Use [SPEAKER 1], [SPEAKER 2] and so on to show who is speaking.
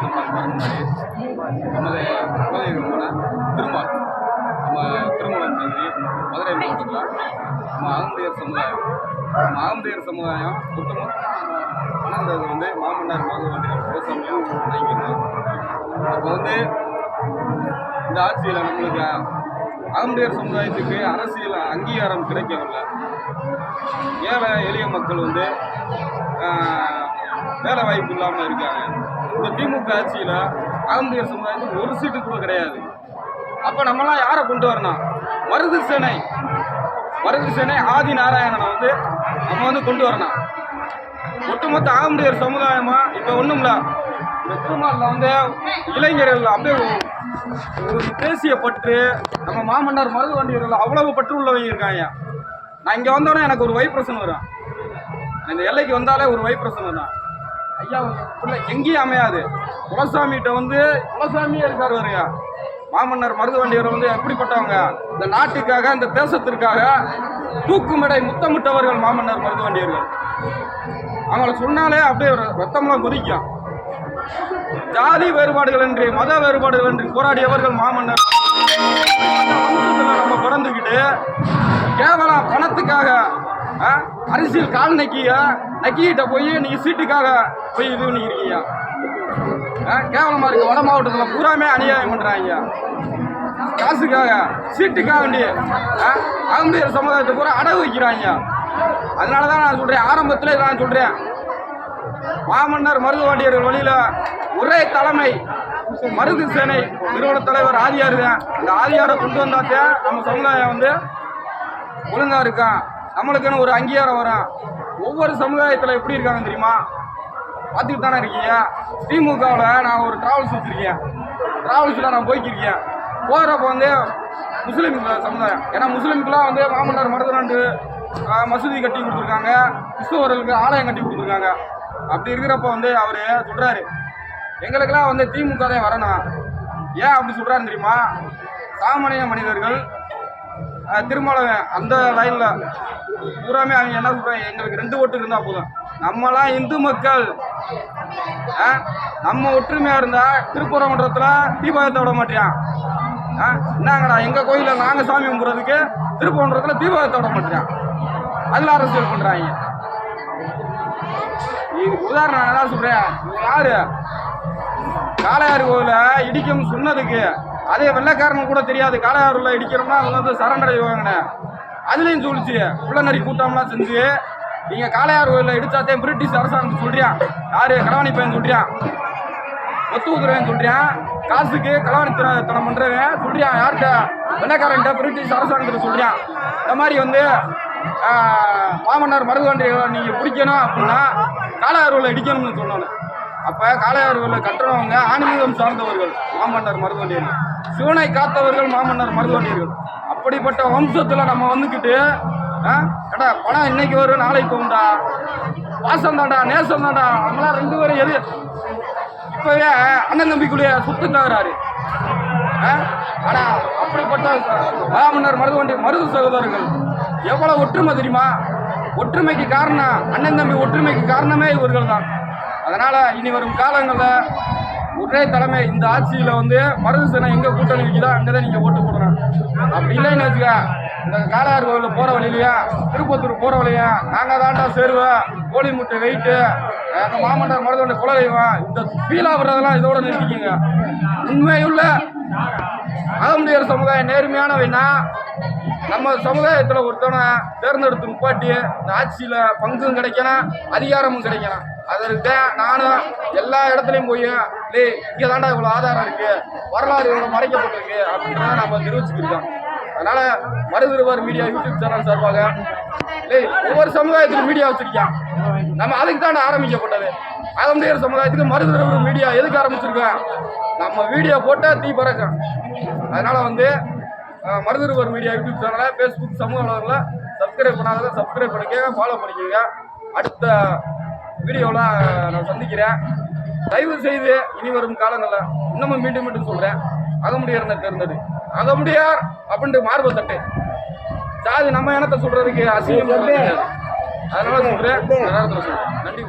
[SPEAKER 1] முன்னாடி நமது குலதெய்வமான திருமால் நம்ம திருமணம் பகுதி மதுரை மாவட்டத்தில் நம்ம அகமுடையர் சமுதாயம் ஒட்டுமொத்தமாக வணங்குறது வந்து மாமன்னார் மருதுவண்டிகள் சிவசாமியாக வணங்கிக்கிறோம். அப்போ வந்து இந்த ஆட்சியில் நம்மளுக்கு அகமுடையர் சமுதாயத்துக்கு அரசியல் அங்கீகாரம் கிடைக்கவில்லை. ஏழை எளிய மக்கள் வந்து வேலை வாய்ப்பு இல்லாமல் இருக்காங்க. இந்த திமுக ஆட்சியில் அகமுடையர் சமுதாயத்துக்கு ஒரு சீட்டு கூட கிடையாது. அப்போ நம்மளாம் யாரை கொண்டு வரணும்? மருது சேனை ஆதி நாராயணனை வந்து நம்ம வந்து கொண்டு வரணும். ஒட்டுமொத்த அகமுடையர் சமுதாயமாக இப்போ ஒன்றும் இல்லை, இந்த திருமாலில் வந்து இளைஞர்கள் அப்படியே ஒரு தேசிய பற்று, நம்ம மாமன்னார் மருதுவண்டியர்கள் அவ்வளவு பற்று உள்ளவங்க இருக்காங்க. நான் இங்கே வந்தோடனே எனக்கு ஒரு வைப்ரேஷன் வரும். இந்த எல்லைக்கு வந்தாலே ஒரு வைப்ரேஷன் வரும். ஐயா பிள்ளை எங்கேயும் அமையாது. குலசாமிகிட்ட வந்து குலசாமியே இருக்கார் வருங்க. மாமன்னார் மருதுவண்டியர் வந்து எப்படிப்பட்டவங்க? இந்த நாட்டுக்காக, இந்த தேசத்திற்காக தூக்குமடை முத்தமிட்டவர்கள் மாமன்னார் மருதுவண்டியர்கள். அவங்கள சொன்னாலே அப்படியே ரத்தம்லாம் கொதிக்கும். ஜாதி வேறுபாடுகள் என்று, மத வேறுபாடுகள் என்று போராடியவர்கள் மாமன்னர். நம்ம பிறந்துக்கிட்டு கேவலம் பணத்துக்காக அரசியல் கால் நக்கிட்ட போய் நீங்கள் சீட்டுக்காக போய் இது பண்ணிக்கிறீங்க. கேவலமாக இருக்குது. வட மாவட்டத்தில் பூராமே அநியாயம் பண்ணுறாங்க. காசுக்காக, சீட்டுக்காக வேண்டி அகமுடையர் சமுதாயத்தை பூரா அடகு வைக்கிறாங்க. அதனால தான் நான் சொல்கிறேன், ஆரம்பத்தில் நான் சொல்கிறேன், மாமன்னார் மருதுவண்டியர்கள் வழியில் ஒரே தலைமை மருது சேனை நிறுவன தலைவர் ஆதியார் தான். இந்த ஆதியாரை கொண்டு வந்தாத்தே நம்ம சமுதாயம் வந்து ஒழுங்காக இருக்கான், நம்மளுக்குன்னு ஒரு அங்கீகாரம் வரும். ஒவ்வொரு சமுதாயத்தில் எப்படி இருக்காங்க தெரியுமா? பார்த்துக்கிட்டு தானே இருக்கீங்க. திமுகவில் நான் ஒரு ட்ராவல்ஸ் வச்சுருக்கேன். ட்ராவல்ஸில் நான் போய்க்கிருக்கேன். போகிறப்ப வந்து முஸ்லீம் சமுதாயம், ஏன்னா முஸ்லீமுக்கெலாம் வந்து மாமன்னார் மருதுவண்டி மசூதி கட்டி கொடுத்துருக்காங்க, கிறிஸ்தவர்களுக்கு ஆலயம் கட்டி கொடுத்துருக்காங்க. அப்படி இருக்கிறப்ப வந்து அவர் சொல்கிறாரு, எங்களுக்கெல்லாம் வந்து திமுக தான் வரணும். ஏன் அப்படி சொல்கிறாருன்னு தெரியுமா? சாமானிய மனிதர்கள் திருமணம் அந்த லைனில் பூராமே அவங்க என்ன சொல்கிறாங்க, எங்களுக்கு 2 ஓட்டு இருந்தால் போதும், நம்மளாம் இந்து மக்கள், நம்ம ஒற்றுமையாக இருந்தால் திருப்பரங்குன்றத்தில் தீபாவளத்தை விட மாட்டேன். என்னங்கடா, எங்கள் கோயிலில் நாங்கள் சாமி கும்பிட்றதுக்கு திருப்பரங்குன்றத்தில் தீபாவளத்தை விட மாட்டேன். அதில் அரசியல் பண்ணுறாங்க. இதுக்கு உதாரணம் நான் என்ன சொல்கிறேன், யார் காளையார் கோயிலை இடிக்கும் சொன்னதுக்கு அதே வெள்ளைக்காரனுக்கு கூட தெரியாது. காளையாரில் இடிக்கிறோம்னா அவங்க வந்து சரண்டர் அடைவாங்கண்ணே. அதுலேயும் சொல்லிச்சு பிள்ளைநரி கூட்டம்லாம் செஞ்சு நீங்கள் காளையார் கோயிலில் இடித்தாத்தே பிரிட்டிஷ் அரசாங்கம் சொல்கிறான். யார்? களவாணி பையன் சொல்கிறான், ஒத்து ஊத்துறவன் சொல்கிறான், காசுக்கு களவாணித்தனம் பண்ணுறவன் சொல்கிறான். யார்கிட்ட? வெள்ளைக்காரன்ட்ட, பிரிட்டிஷ் அரசாங்கத்தில் சொல்கிறான். இந்த மாதிரி வந்து மாமன்னார் மருதுவண்டியை நீங்கள் பிடிக்கணும் அப்படின்னா காளையார் கோயிலை இடிக்கணும்னு சொன்னாங்க. அப்போ காளையார் கோயிலை கட்டுறவங்க ஆன்மீகம் சார்ந்தவர்கள் மாமன்னார் மருதுவண்டியர்கள், சிவனை காத்தவர்கள் மாமன்னார் மருதுவண்டியர்கள். அப்படிப்பட்ட வம்சத்தில் நம்ம வந்துக்கிட்டு கடா பணம் இன்னைக்கு வரும் நாளைக்கு போகும்டா, பாசம் தாண்டா, நேசம் தாண்டா, நம்மளாம் 2 பேரும் எது இப்போவே அண்ணன் தம்பிக்குள்ளே சுத்து தகுறாரு. ஆனால் அப்படிப்பட்ட மாமன்னார் மருதுவண்டி மருது சகோதரர்கள் எவ்வளோ ஒற்றுமை தெரியுமா? ஒற்றுமைக்கு காரணம் அண்ணன் தம்பி ஒற்றுமைக்கு காரணமே இவர்கள் தான். அதனால் இனி வரும் காலங்களில் ஒரே தலைமை இந்த ஆட்சியில் வந்து மருது சேனை எங்கே கூட்டணி வைக்குதோ அங்கே தான் நீங்கள் ஓட்டு போடணும். அப்படி இல்லைன்னு வச்சுக்க, இந்த காளையார் கோவிலில் போகிற வழியிலையா, திருப்பத்தூர் போகிற வழியா, நாங்கள் தாண்டா சேருவோம், கோழி முட்டை வெயிட்டு, எங்கள் மாமன்னார் மருதுவண்டி குலதெய்வம், இந்த பீலா விடுறதெல்லாம் இதோட நிறுத்திக்கிங்க. உண்மையுள்ள அகமுடையர் சமுதாயம் நேர்மையானவைன்னா நம்ம சமுதாயத்தில் ஒருத்தவனை தேர்ந்தெடுத்து நிப்பாட்டி இந்த ஆட்சியில் பங்கும் கிடைக்கணும், அதிகாரமும் கிடைக்கணும். அதற்கு நானும் எல்லா இடத்துலையும் போய் இங்கே தாண்டா இவ்வளோ ஆதாரம் இருக்குது, வரலாறு இவ்வளோ மறைக்கப்பட்டிருக்கு அப்படின்றத நம்ம தெரிவிச்சுக்கிருக்கோம். அதனால் மருதுவர் மீடியா யூடியூப் சேனல் சார்பாக ஒவ்வொரு சமுதாயத்துக்கும் மீடியா வச்சுருக்கோம். நம்ம அதுக்கு தானே ஆரம்பிக்கப்பட்டது. அகமுடையர் சமுதாயத்துக்கு மருதுவர் மீடியா எதுக்கு ஆரம்பிச்சிருக்கோம்? நம்ம வீடியோ போட்டால் தீ பறக்கும். அதனால் வந்து மருதுவர் மீடியா யூடியூப் சேனலை ஃபேஸ்புக் சமூக வலைதளங்களில் சப்ஸ்கிரைப் பண்ணாத சப்ஸ்கிரைப் பண்ணிக்கங்க, ஃபாலோ பண்ணிக்கோங்க. அடுத்த வீடியோவில் நான் சந்திக்கிறேன். தயவு செய்து இனி வரும் காலங்களில் இன்னமும் மீண்டும் சொல்கிறேன், அகமுடையர்னை தேர்ந்தது. அகமுடையார் அப்படின்ட்டு மார்பு தட்டு சாதி நம்ம இனத்தை சொல்கிறதுக்கு அசிங்கம். அதனால சொல்கிறேன். நன்றி.